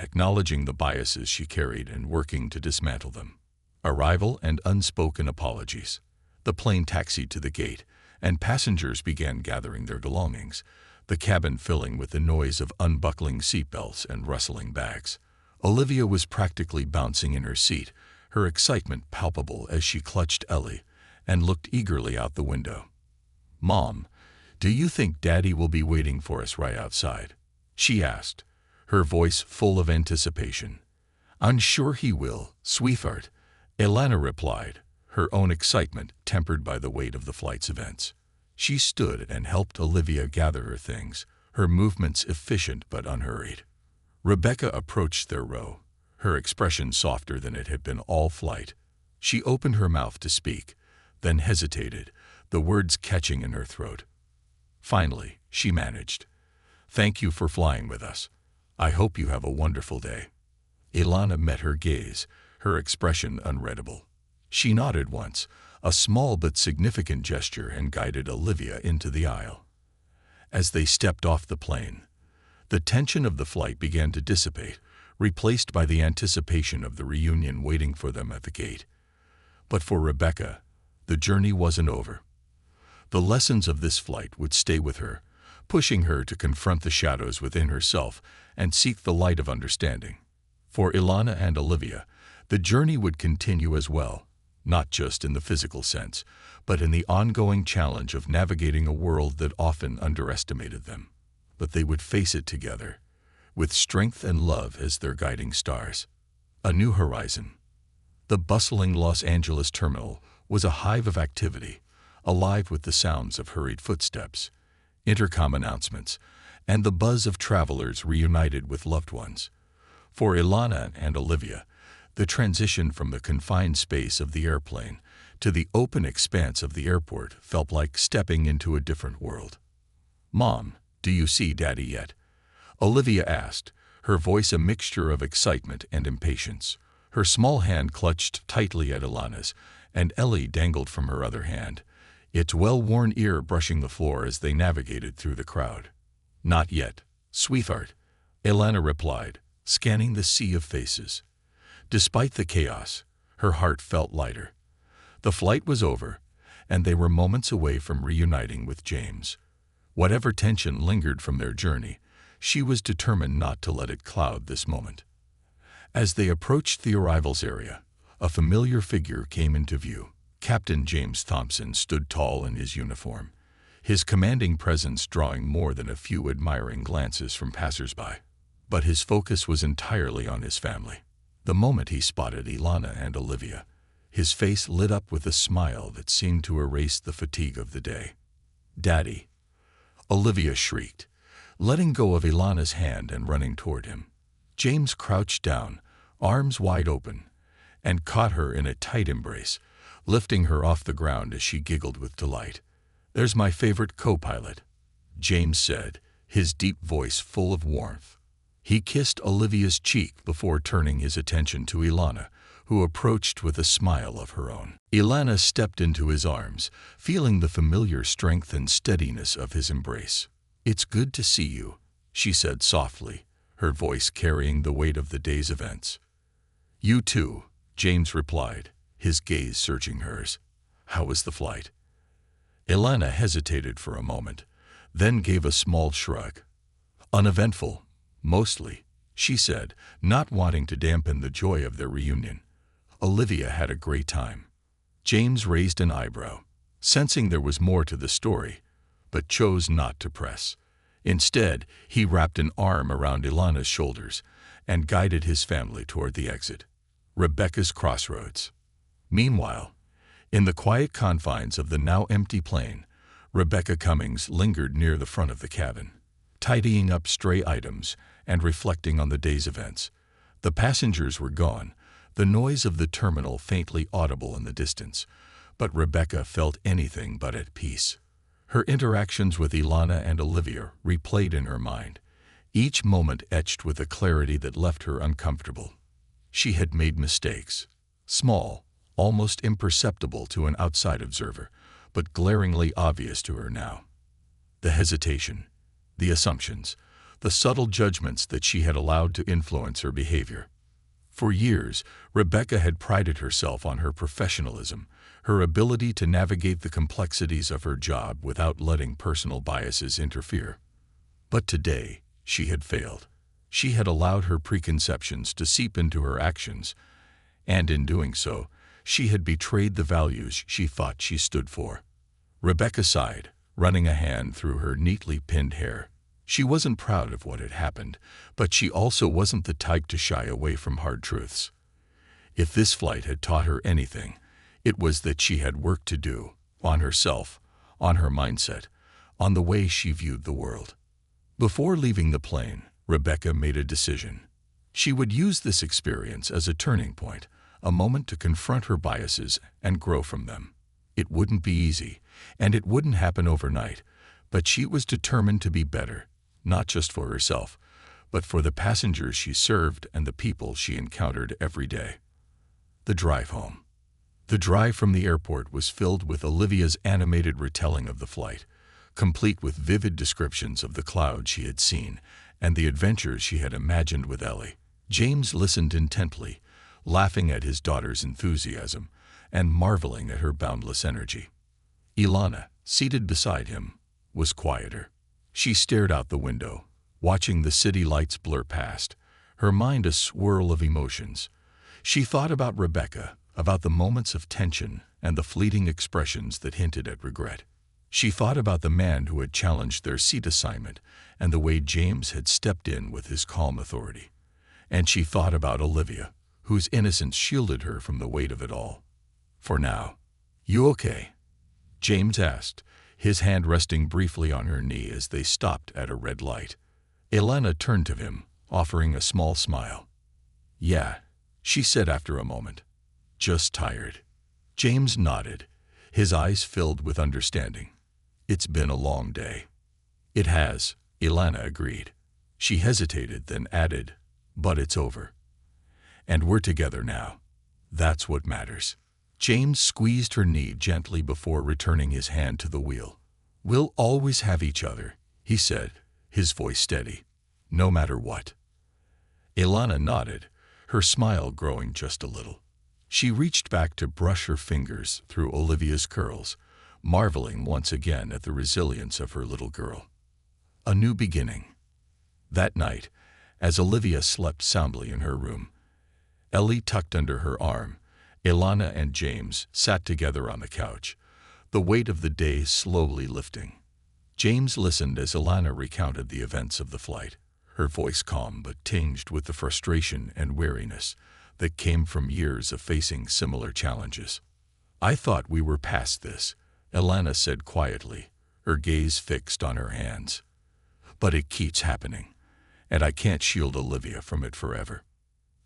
Speaker 1: acknowledging the biases she carried and working to dismantle them. Arrival and unspoken apologies. The plane taxied to the gate, and passengers began gathering their belongings, the cabin filling with the noise of unbuckling seatbelts and rustling bags. Olivia was practically bouncing in her seat, her excitement palpable as she clutched Ellie and looked eagerly out the window. "Mom, do you think Daddy will be waiting for us right outside?" she asked, her voice full of anticipation. "I'm sure he will, sweetheart," Ilana replied, her own excitement tempered by the weight of the flight's events. She stood and helped Olivia gather her things, her movements efficient but unhurried. Rebecca approached their row, her expression softer than it had been all flight. She opened her mouth to speak, then hesitated, the words catching in her throat. Finally, she managed. "Thank you for flying with us. I hope you have a wonderful day." Ilana met her gaze, her expression unreadable. She nodded once, a small but significant gesture, and guided Olivia into the aisle. As they stepped off the plane, the tension of the flight began to dissipate, replaced by the anticipation of the reunion waiting for them at the gate. But for Rebecca, the journey wasn't over. The lessons of this flight would stay with her, pushing her to confront the shadows within herself and seek the light of understanding. For Ilana and Olivia, the journey would continue as well, not just in the physical sense, but in the ongoing challenge of navigating a world that often underestimated them. But they would face it together, with strength and love as their guiding stars. A new horizon. The bustling Los Angeles terminal was a hive of activity, alive with the sounds of hurried footsteps, intercom announcements, and the buzz of travelers reunited with loved ones. For Ilana and Olivia, the transition from the confined space of the airplane to the open expanse of the airport felt like stepping into a different world. "Mom, do you see Daddy yet?" Olivia asked, her voice a mixture of excitement and impatience. Her small hand clutched tightly at Ilana's, and Ellie dangled from her other hand, its well-worn ear brushing the floor as they navigated through the crowd. "Not yet, sweetheart," Ilana replied, scanning the sea of faces. Despite the chaos, her heart felt lighter. The flight was over, and they were moments away from reuniting with James. Whatever tension lingered from their journey, she was determined not to let it cloud this moment. As they approached the arrivals area, a familiar figure came into view. Captain James Thompson stood tall in his uniform, his commanding presence drawing more than a few admiring glances from passers-by. But his focus was entirely on his family. The moment he spotted Ilana and Olivia, his face lit up with a smile that seemed to erase the fatigue of the day. "Daddy!" Olivia shrieked, letting go of Ilana's hand and running toward him. James crouched down, arms wide open, and caught her in a tight embrace, lifting her off the ground as she giggled with delight. "There's my favorite co-pilot," James said, his deep voice full of warmth. He kissed Olivia's cheek before turning his attention to Ilana, who approached with a smile of her own. Ilana stepped into his arms, feeling the familiar strength and steadiness of his embrace. "It's good to see you," she said softly, her voice carrying the weight of the day's events. "You too," James replied, his gaze searching hers. "How was the flight?" Ilana hesitated for a moment, then gave a small shrug. "Uneventful. Mostly," she said, not wanting to dampen the joy of their reunion. "Olivia had a great time." James raised an eyebrow, sensing there was more to the story, but chose not to press. Instead, he wrapped an arm around Ilana's shoulders and guided his family toward the exit. Rebecca's crossroads. Meanwhile, in the quiet confines of the now empty plane, Rebecca Cummings lingered near the front of the cabin, tidying up stray items and reflecting on the day's events. The passengers were gone, the noise of the terminal faintly audible in the distance, but Rebecca felt anything but at peace. Her interactions with Ilana and Olivia replayed in her mind, each moment etched with a clarity that left her uncomfortable. She had made mistakes, small, almost imperceptible to an outside observer, but glaringly obvious to her now. The hesitation, the assumptions, the subtle judgments that she had allowed to influence her behavior. For years, Rebecca had prided herself on her professionalism, her ability to navigate the complexities of her job without letting personal biases interfere. But today, she had failed. She had allowed her preconceptions to seep into her actions, and in doing so, she had betrayed the values she thought she stood for. Rebecca sighed, running a hand through her neatly pinned hair. She wasn't proud of what had happened, but she also wasn't the type to shy away from hard truths. If this flight had taught her anything, it was that she had work to do, on herself, on her mindset, on the way she viewed the world. Before leaving the plane, Rebecca made a decision. She would use this experience as a turning point, a moment to confront her biases and grow from them. It wouldn't be easy, and it wouldn't happen overnight, but she was determined to be better, not just for herself, but for the passengers she served and the people she encountered every day. The drive home. The drive from the airport was filled with Olivia's animated retelling of the flight, complete with vivid descriptions of the clouds she had seen and the adventures she had imagined with Ellie. James listened intently, laughing at his daughter's enthusiasm and marveling at her boundless energy. Ilana, seated beside him, was quieter. She stared out the window, watching the city lights blur past, her mind a swirl of emotions. She thought about Rebecca, about the moments of tension and the fleeting expressions that hinted at regret. She thought about the man who had challenged their seat assignment and the way James had stepped in with his calm authority. And she thought about Olivia, whose innocence shielded her from the weight of it all. For now. "You okay?" James asked, his hand resting briefly on her knee as they stopped at a red light. Elena turned to him, offering a small smile. "Yeah," she said after a moment. "Just tired." James nodded, his eyes filled with understanding. "It's been a long day." "It has," Elena agreed. She hesitated, then added, "But it's over. And we're together now. That's what matters." James squeezed her knee gently before returning his hand to the wheel. "We'll always have each other," he said, his voice steady, "no matter what." Elana nodded, her smile growing just a little. She reached back to brush her fingers through Olivia's curls, marveling once again at the resilience of her little girl. A new beginning. That night, as Olivia slept soundly in her room, Ellie tucked under her arm, Elana and James sat together on the couch, the weight of the day slowly lifting. James listened as Elana recounted the events of the flight, her voice calm but tinged with the frustration and weariness that came from years of facing similar challenges. "I thought we were past this," Elana said quietly, her gaze fixed on her hands. "But it keeps happening, and I can't shield Olivia from it forever."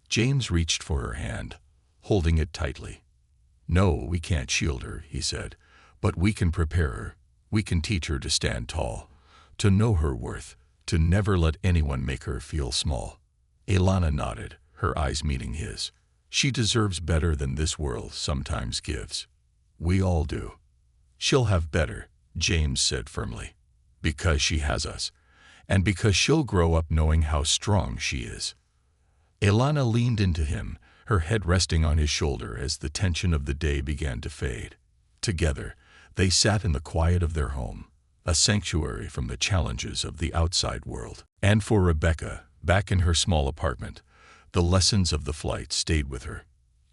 Speaker 1: James reached for her hand, holding it tightly. "No, we can't shield her," he said, "but we can prepare her. We can teach her to stand tall, to know her worth, to never let anyone make her feel small." Elana nodded, her eyes meeting his. "She deserves better than this world sometimes gives. We all do." "She'll have better," James said firmly, "because she has us, and because she'll grow up knowing how strong she is." Elana leaned into him, her head resting on his shoulder as the tension of the day began to fade. Together, they sat in the quiet of their home, a sanctuary from the challenges of the outside world. And for Rebecca, back in her small apartment, the lessons of the flight stayed with her.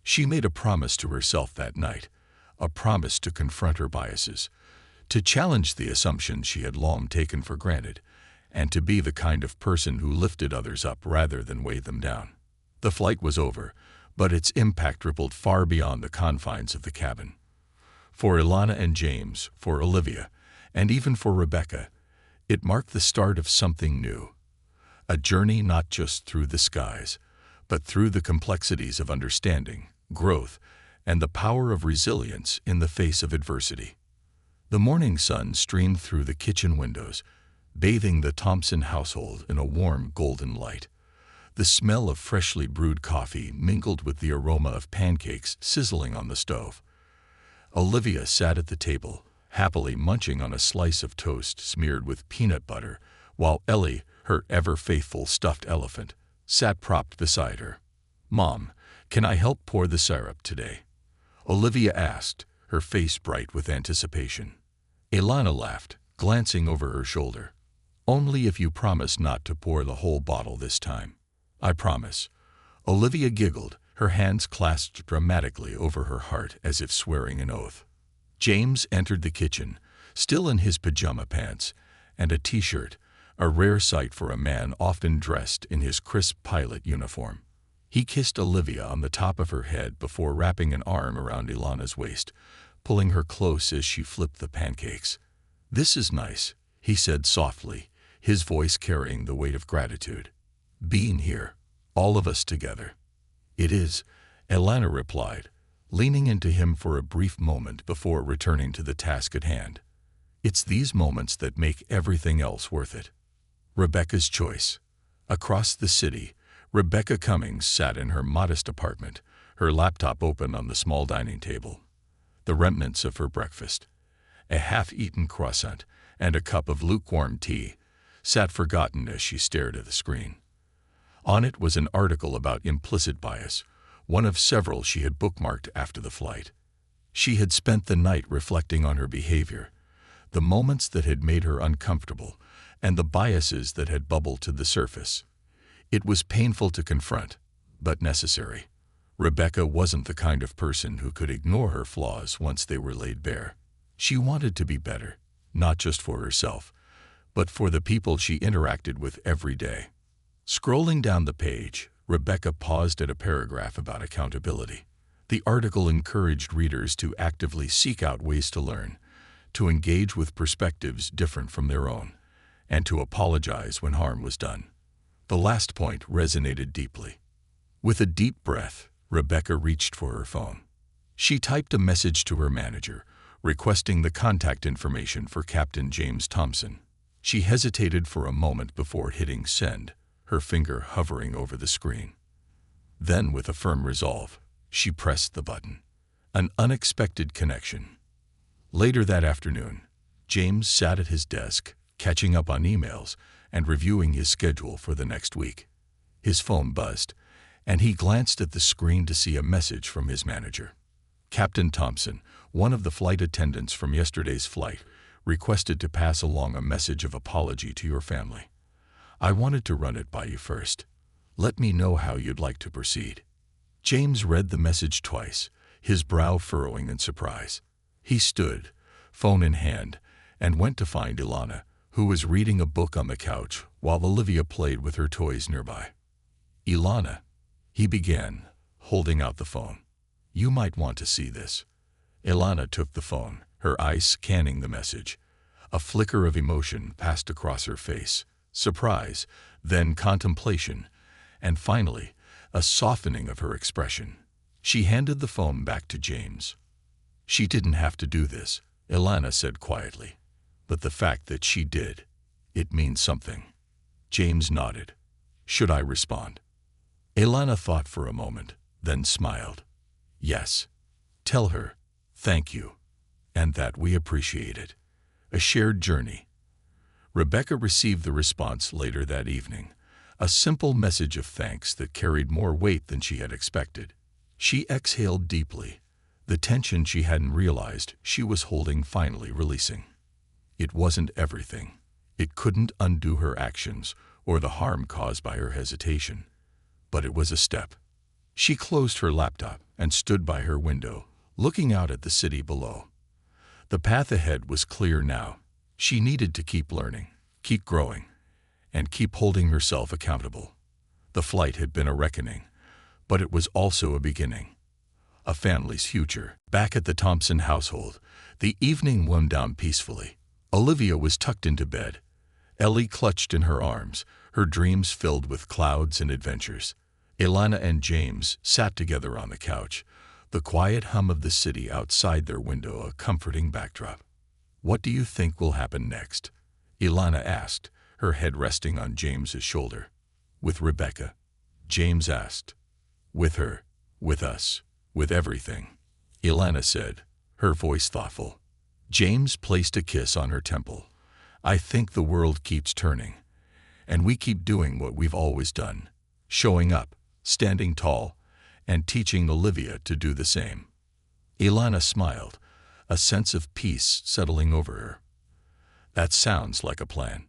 Speaker 1: She made a promise to herself that night, a promise to confront her biases, to challenge the assumptions she had long taken for granted, and to be the kind of person who lifted others up rather than weighed them down. The flight was over, but its impact rippled far beyond the confines of the cabin. For Elana and James, for Olivia, and even for Rebecca, it marked the start of something new. A journey not just through the skies, but through the complexities of understanding, growth, and the power of resilience in the face of adversity. The morning sun streamed through the kitchen windows, bathing the Thompson household in a warm golden light. The smell of freshly brewed coffee mingled with the aroma of pancakes sizzling on the stove. Olivia sat at the table, happily munching on a slice of toast smeared with peanut butter, while Ellie, her ever-faithful stuffed elephant, sat propped beside her. "Mom, can I help pour the syrup today?" Olivia asked, her face bright with anticipation. Elana laughed, glancing over her shoulder. "Only if you promise not to pour the whole bottle this time." "I promise." Olivia giggled, her hands clasped dramatically over her heart as if swearing an oath. James entered the kitchen, still in his pajama pants and a t-shirt, a rare sight for a man often dressed in his crisp pilot uniform. He kissed Olivia on the top of her head before wrapping an arm around Ilana's waist, pulling her close as she flipped the pancakes. "This is nice," he said softly, his voice carrying the weight of gratitude. "Being here, all of us together." "It is," Elana replied, leaning into him for a brief moment before returning to the task at hand. "It's these moments that make everything else worth it." Rebecca's choice. Across the city, Rebecca Cummings sat in her modest apartment, her laptop open on the small dining table. The remnants of her breakfast, a half-eaten croissant and a cup of lukewarm tea, sat forgotten as she stared at the screen. On it was an article about implicit bias, one of several she had bookmarked after the flight. She had spent the night reflecting on her behavior, the moments that had made her uncomfortable, and the biases that had bubbled to the surface. It was painful to confront, but necessary. Rebecca wasn't the kind of person who could ignore her flaws once they were laid bare. She wanted to be better, not just for herself, but for the people she interacted with every day. Scrolling down the page, Rebecca paused at a paragraph about accountability. The article encouraged readers to actively seek out ways to learn, to engage with perspectives different from their own, and to apologize when harm was done. The last point resonated deeply. With a deep breath, Rebecca reached for her phone. She typed a message to her manager, requesting the contact information for Captain James Thompson. She hesitated for a moment before hitting send, her finger hovering over the screen. Then, with a firm resolve, she pressed the button. An unexpected connection. Later that afternoon, James sat at his desk, catching up on emails and reviewing his schedule for the next week. His phone buzzed, and he glanced at the screen to see a message from his manager. Captain Thompson, one of the flight attendants from yesterday's flight, requested to pass along a message of apology to your family. I wanted to run it by you first. Let me know how you'd like to proceed. James read the message twice, his brow furrowing in surprise. He stood, phone in hand, and went to find Ilana, who was reading a book on the couch while Olivia played with her toys nearby. Ilana, he began, holding out the phone. You might want to see this. Ilana took the phone, her eyes scanning the message. A flicker of emotion passed across her face. Surprise, then contemplation, and finally, a softening of her expression. She handed the phone back to James. She didn't have to do this, Ilana said quietly. But the fact that she did, it means something. James nodded. Should I respond? Ilana thought for a moment, then smiled. Yes. Tell her, thank you, and that we appreciate it. A shared journey. Rebecca received the response later that evening, a simple message of thanks that carried more weight than she had expected. She exhaled deeply, the tension she hadn't realized she was holding finally releasing. It wasn't everything. It couldn't undo her actions or the harm caused by her hesitation. But it was a step. She closed her laptop and stood by her window, looking out at the city below. The path ahead was clear now. She needed to keep learning, keep growing, and keep holding herself accountable. The flight had been a reckoning, but it was also a beginning. A family's future. Back at the Thompson household, the evening wound down peacefully. Olivia was tucked into bed. Ellie clutched in her arms, her dreams filled with clouds and adventures. Ilana and James sat together on the couch, the quiet hum of the city outside their window a comforting backdrop. What do you think will happen next? Ilana asked, her head resting on James's shoulder. With Rebecca? James asked. With her, with us, with everything, Ilana said, her voice thoughtful. James placed a kiss on her temple. I think the world keeps turning, and we keep doing what we've always done, showing up, standing tall, and teaching Olivia to do the same. Ilana smiled, a sense of peace settling over her. That sounds like a plan.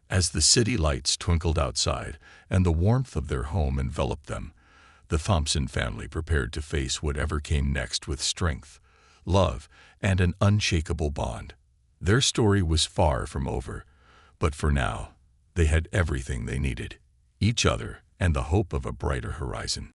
Speaker 1: As the city lights twinkled outside and the warmth of their home enveloped them, the Thompson family prepared to face whatever came next with strength, love, and an unshakable bond. Their story was far from over, but for now, they had everything they needed, each other and the hope of a brighter horizon.